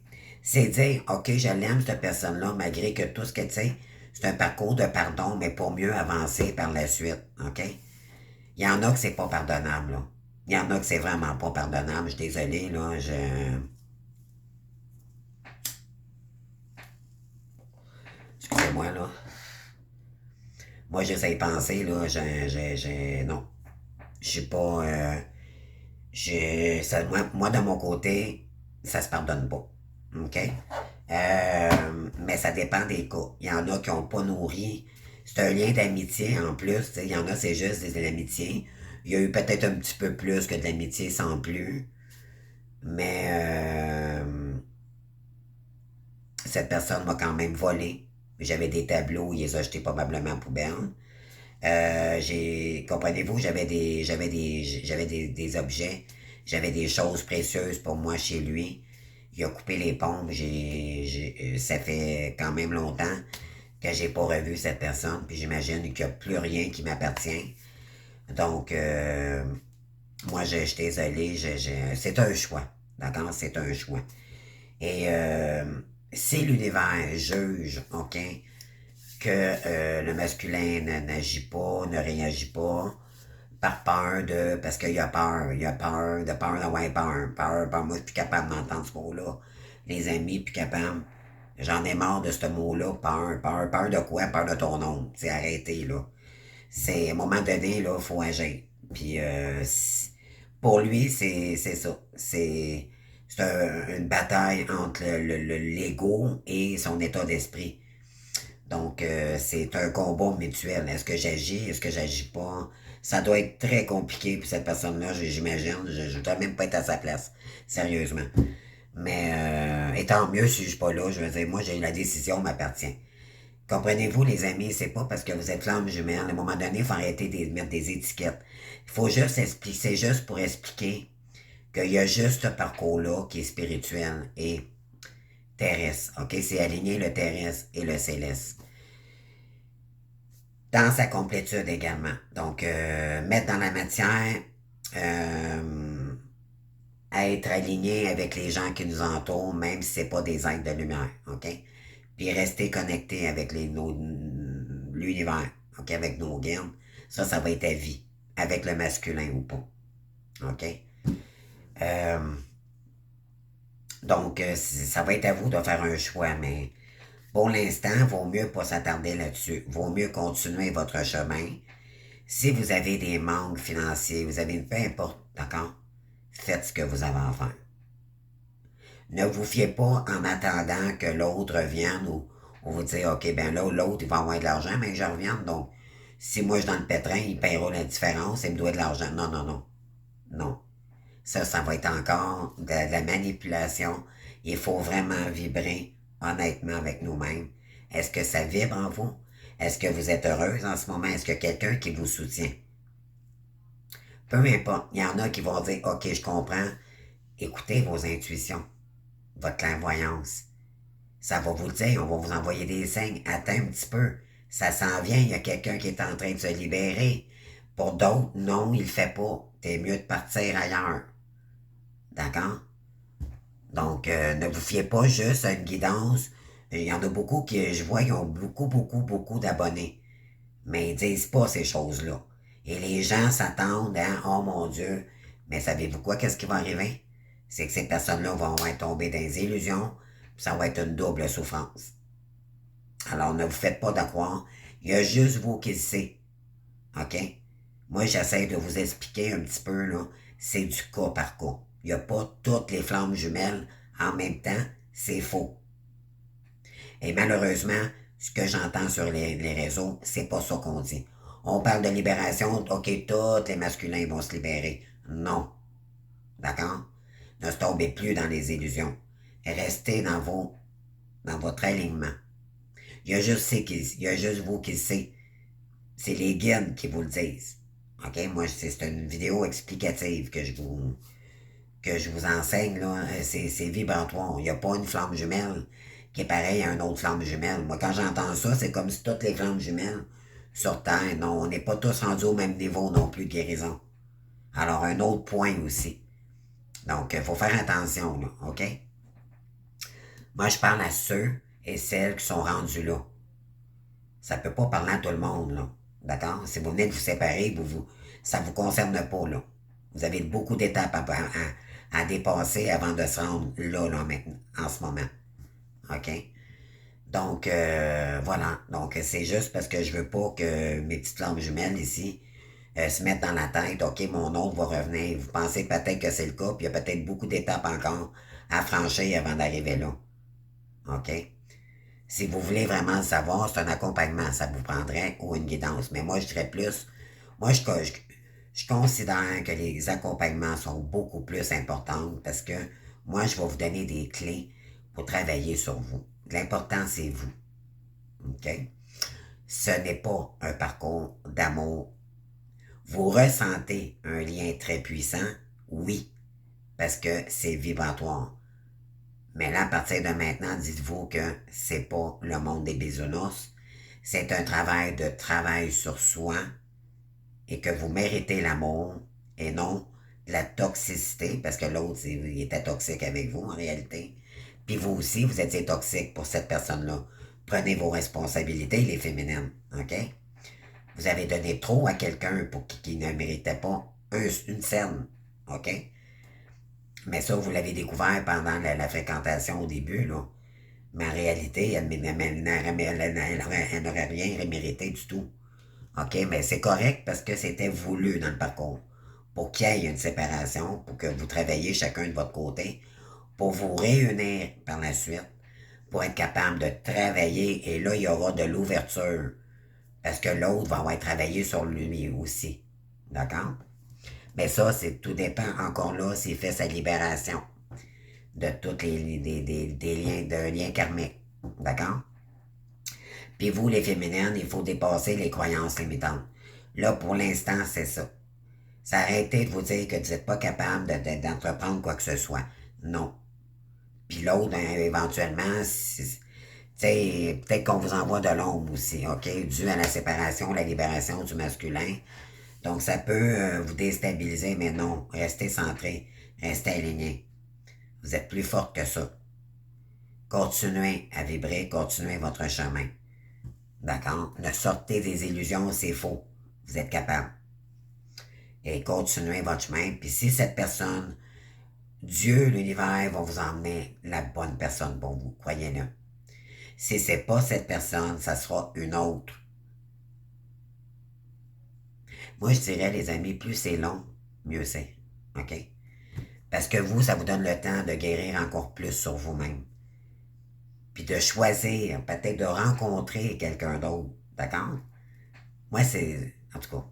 dire, OK, je l'aime, cette personne-là, malgré que tout ce que tu sais, c'est un parcours de pardon, mais pour mieux avancer par la suite. OK? Il y en a que c'est pas pardonnable, là. Il y en a que c'est vraiment pas pardonnable. Je suis désolé, là, excusez-moi, là. Moi, j'essaie de penser, là, non. Je suis pas... moi, de mon côté, ça se pardonne pas. OK? Mais ça dépend des cas. Il y en a qui n'ont pas nourri c'est un lien d'amitié en plus. Il y en a, c'est juste de l'amitié. Il y a eu peut-être un petit peu plus que de l'amitié sans plus. Mais cette personne m'a quand même volé. J'avais des tableaux, il les a jetés probablement en poubelle. Comprenez-vous, j'avais des objets, j'avais des choses précieuses pour moi chez lui. Il a coupé les pompes, ça fait quand même longtemps que j'ai pas revu cette personne, puis j'imagine qu'il n'y a plus rien qui m'appartient. Donc, moi, je suis désolé, c'est un choix, d'accord? C'est un choix. Et si l'univers juge, OK, que le masculin n'agit pas, ne réagit pas, par peur de... Parce qu'il a peur, peur d'avoir peur, moi je suis plus capable d'entendre ce mot-là. Les amis, plus capable. J'en ai marre de ce mot-là, peur de quoi? Peur de ton nom. C'est arrêté, là. C'est, à un moment donné, là, il faut agir. Puis, pour lui, c'est ça. C'est une bataille entre l'ego et son état d'esprit. Donc, c'est un combat mutuel. Est-ce que j'agis? Est-ce que j'agis pas? Ça doit être très compliqué pour cette personne-là, j'imagine. Je ne dois même pas être à sa place. Sérieusement. Mais, et tant mieux si je suis pas là. Je veux dire, moi, j'ai la décision m'appartient. Comprenez-vous, les amis, c'est pas parce que vous êtes flamme jumelle. À un moment donné, il faut arrêter de mettre des étiquettes. Il faut juste expliquer, c'est juste pour expliquer qu'il y a juste ce parcours-là qui est spirituel et terrestre. OK? C'est aligner le terrestre et le céleste. Dans sa complétude également. Donc, mettre dans la matière, être aligné avec les gens qui nous entourent, même si ce n'est pas des êtres de lumière. OK? Puis rester connecté avec l'univers. OK? Avec nos guides. Ça va être à vie. Avec le masculin ou pas. OK? Euh, donc, ça va être à vous de faire un choix, mais pour l'instant, vaut mieux pas s'attarder là-dessus. Vaut mieux continuer votre chemin. Si vous avez des manques financiers, vous avez peu importe, d'accord? Faites ce que vous avez à faire. Ne vous fiez pas en attendant que l'autre revienne ou vous dire, OK, ben là, l'autre, il va avoir de l'argent, mais que je revienne. Donc, si moi je suis dans le pétrin, il paiera la différence et il me doit de l'argent. Non, non, non. Non. Ça va être encore de la manipulation. Il faut vraiment vibrer honnêtement avec nous-mêmes. Est-ce que ça vibre en vous? Est-ce que vous êtes heureuse en ce moment? Est-ce qu'il y a quelqu'un qui vous soutient? Peu importe, il y en a qui vont dire, OK, je comprends. Écoutez vos intuitions, votre clairvoyance. Ça va vous le dire, on va vous envoyer des signes. Attends un petit peu. Ça s'en vient, il y a quelqu'un qui est en train de se libérer. Pour d'autres, non, il le fait pas. T'es mieux de partir ailleurs. D'accord? Donc, ne vous fiez pas juste à une guidance. Il y en a beaucoup qui, je vois, qui ont beaucoup d'abonnés. Mais ils disent pas ces choses-là. Et les gens s'attendent à, oh mon Dieu, mais savez-vous quoi, qu'est-ce qui va arriver? C'est que ces personnes-là vont être tombées dans des illusions, puis ça va être une double souffrance. Alors, ne vous faites pas de croire. Il y a juste vous qui le savez. OK? Moi, j'essaie de vous expliquer un petit peu, là. C'est du cas par cas. Il n'y a pas toutes les flammes jumelles en même temps. C'est faux. Et malheureusement, ce que j'entends sur les réseaux, c'est pas ça qu'on dit. On parle de libération, ok, tous les masculins vont se libérer. Non. D'accord? Ne se tombez plus dans les illusions. Restez dans votre alignement. Il y a juste vous qui le savez. C'est les guides qui vous le disent. OK? Moi, c'est une vidéo explicative que je vous enseigne, là. C'est vibratoire. Il n'y a pas une flamme jumelle qui est pareille à une autre flamme jumelle. Moi, quand j'entends ça, c'est comme si toutes les flammes jumelles sur Terre, non, on n'est pas tous rendus au même niveau non plus de guérison. Alors, un autre point aussi. Donc, il faut faire attention, là, OK? Moi, je parle à ceux et celles qui sont rendus là. Ça ne peut pas parler à tout le monde, là. D'accord? Si vous venez de vous séparer, ça ne vous concerne pas, là. Vous avez beaucoup d'étapes à dépasser avant de se rendre là, maintenant, en ce moment. OK? Donc, voilà. Donc, c'est juste parce que je veux pas que mes petites lampes jumelles ici se mettent dans la tête. OK, mon autre va revenir. Vous pensez peut-être que c'est le cas, puis il y a peut-être beaucoup d'étapes encore à franchir avant d'arriver là. OK? Si vous voulez vraiment le savoir, c'est un accompagnement, ça vous prendrait, ou une guidance. Mais moi, je dirais plus, moi, je considère que les accompagnements sont beaucoup plus importants parce que moi, je vais vous donner des clés pour travailler sur vous. L'important, c'est vous. OK? Ce n'est pas un parcours d'amour. Vous ressentez un lien très puissant, oui, parce que c'est vibratoire. Mais là, à partir de maintenant, dites-vous que c'est pas le monde des bisounours. C'est un travail sur soi et que vous méritez l'amour et non la toxicité, parce que l'autre, il était toxique avec vous en réalité. Puis vous aussi, vous étiez toxique pour cette personne-là. Prenez vos responsabilités, les féminines, OK? Vous avez donné trop à quelqu'un pour qui ne méritait pas une scène, OK? Mais ça, vous l'avez découvert pendant la fréquentation au début, là. Mais en réalité, elle n'aurait rien mérité du tout. OK, mais c'est correct parce que c'était voulu dans le parcours. Pour qu'il y ait une séparation, pour que vous travailliez chacun de votre côté, pour vous réunir par la suite, pour être capable de travailler, et là, il y aura de l'ouverture. Parce que l'autre va avoir travaillé sur lui aussi. D'accord? Mais ça, c'est tout dépend encore là s'il fait sa libération de tous des liens, de liens karmiques. D'accord? Puis vous, les féminines, il faut dépasser les croyances limitantes. Là, pour l'instant, c'est ça. C'est arrêter de vous dire que vous n'êtes pas capable d'entreprendre quoi que ce soit. Non. Puis l'autre, éventuellement, peut-être qu'on vous envoie de l'ombre aussi, OK? Dû à la séparation, la libération du masculin. Donc, ça peut vous déstabiliser, mais non. Restez centré. Restez aligné. Vous êtes plus forte que ça. Continuez à vibrer, continuez votre chemin. D'accord? Ne sortez des illusions, c'est faux. Vous êtes capable. Et continuez votre chemin. Puis si cette personne, Dieu, l'univers, va vous emmener la bonne personne pour vous, croyez-le. Si c'est pas cette personne, ça sera une autre. Moi, je dirais, les amis, plus c'est long, mieux c'est. OK? Parce que vous, ça vous donne le temps de guérir encore plus sur vous-même. Puis de choisir, peut-être de rencontrer quelqu'un d'autre. D'accord? Moi, c'est... En tout cas,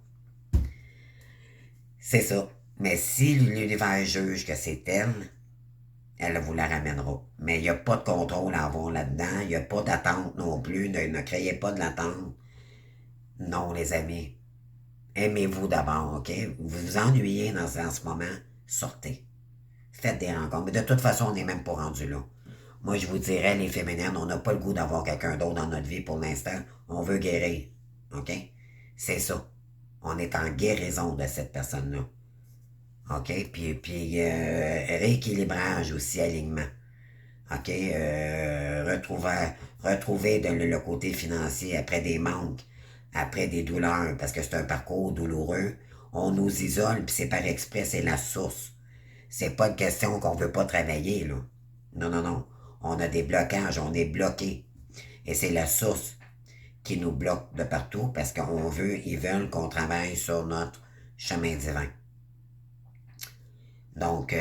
c'est ça. Mais si l'univers juge que c'est elle, elle vous la ramènera. Mais il n'y a pas de contrôle à avoir là-dedans. Il n'y a pas d'attente non plus. Ne créez pas de l'attente. Non, les amis. Aimez-vous d'abord, OK? Vous vous ennuyez dans ce moment, sortez. Faites des rencontres. Mais de toute façon, on n'est même pas rendu là. Moi, je vous dirais, les féminines, on n'a pas le goût d'avoir quelqu'un d'autre dans notre vie pour l'instant. On veut guérir. OK? C'est ça. On est en guérison de cette personne-là. OK? Puis rééquilibrage aussi, alignement. OK? Retrouver le côté financier après des manques, après des douleurs, parce que c'est un parcours douloureux. On nous isole, puis c'est par exprès, c'est la source. C'est pas une question qu'on veut pas travailler, là. Non, non, non. On a des blocages, on est bloqué. Et c'est la source qui nous bloque de partout parce ils veulent qu'on travaille sur notre chemin divin. Donc,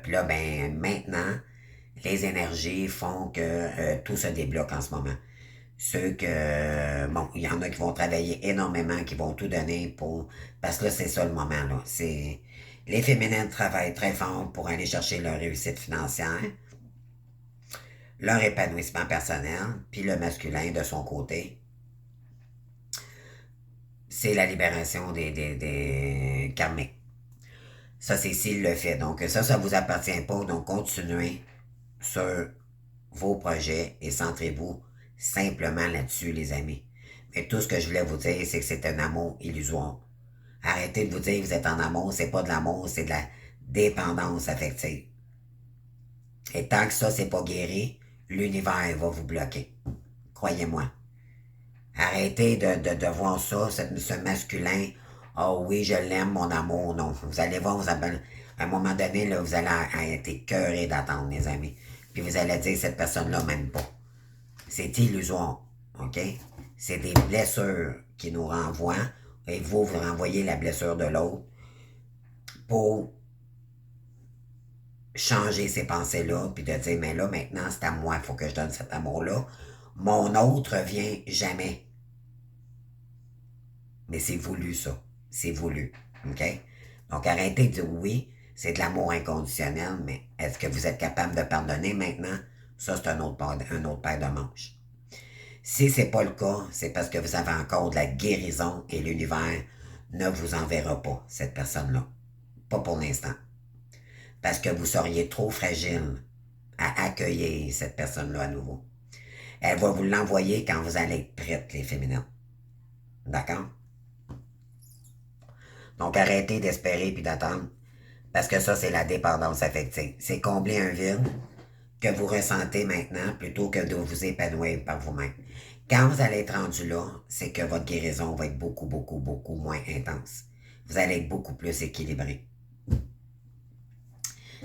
puis là, ben, maintenant, les énergies font que tout se débloque en ce moment. Ceux que, bon, il y en a qui vont travailler énormément, qui vont tout donner pour, parce que là, c'est ça le moment, là. Les féminines travaillent très fort pour aller chercher leur réussite financière, leur épanouissement personnel, puis le masculin, de son côté, c'est la libération des karmiques. Ça, c'est s'il le fait. Donc, ça vous appartient pas. Donc, continuez sur vos projets et centrez-vous simplement là-dessus, les amis. Mais tout ce que je voulais vous dire, c'est que c'est un amour illusoire. Arrêtez de vous dire que vous êtes en amour, c'est pas de l'amour, c'est de la dépendance affective. Et tant que ça, c'est pas guéri, l'univers va vous bloquer. Croyez-moi. Arrêtez de voir ça, ce masculin. Oh oui, je l'aime, mon amour. Non. Vous allez voir, à un moment donné, là, vous allez être écœurés d'attendre, mes amis. Puis vous allez dire, cette personne-là m'aime pas. C'est illusoire. OK? C'est des blessures qui nous renvoient. Et vous renvoyez la blessure de l'autre pour changer ces pensées-là, puis de dire, mais là, maintenant, c'est à moi, il faut que je donne cet amour-là. Mon autre vient jamais. Mais c'est voulu, ça. C'est voulu. OK? Donc, arrêtez de dire oui, c'est de l'amour inconditionnel, mais est-ce que vous êtes capable de pardonner maintenant? Ça, c'est un autre paire de manches. Si c'est pas le cas, c'est parce que vous avez encore de la guérison et l'univers ne vous enverra pas, cette personne-là. Pas pour l'instant. Parce que vous seriez trop fragile à accueillir cette personne-là à nouveau. Elle va vous l'envoyer quand vous allez être prête, les féminins. D'accord? Donc arrêtez d'espérer puis d'attendre. Parce que ça, c'est la dépendance affective. C'est combler un vide que vous ressentez maintenant plutôt que de vous épanouir par vous-même. Quand vous allez être rendu là, c'est que votre guérison va être beaucoup, beaucoup, beaucoup moins intense. Vous allez être beaucoup plus équilibré.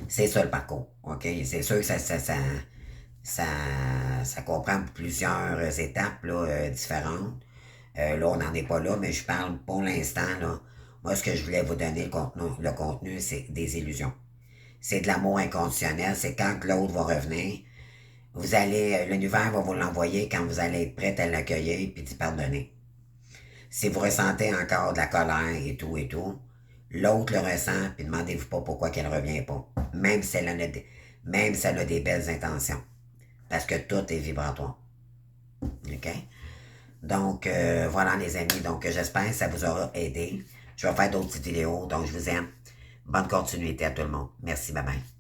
C'est ça le parcours. OK? C'est sûr que ça comprend plusieurs étapes là, différentes. Là, on n'en est pas là, mais je parle pour l'instant, là. Moi, ce que je voulais vous donner, le contenu, c'est des illusions. C'est de l'amour inconditionnel. C'est quand l'autre va revenir, l'univers va vous l'envoyer quand vous allez être prête à l'accueillir puis d'y pardonner. Si vous ressentez encore de la colère et tout, l'autre le ressent puis demandez-vous pas pourquoi qu'elle revient pas. Même si elle a des belles intentions. Parce que tout est vibratoire. OK? Donc, voilà les amis. Donc, j'espère que ça vous aura aidé. Je vais faire d'autres petites vidéos. Donc, je vous aime. Bonne continuité à tout le monde. Merci, bye bye.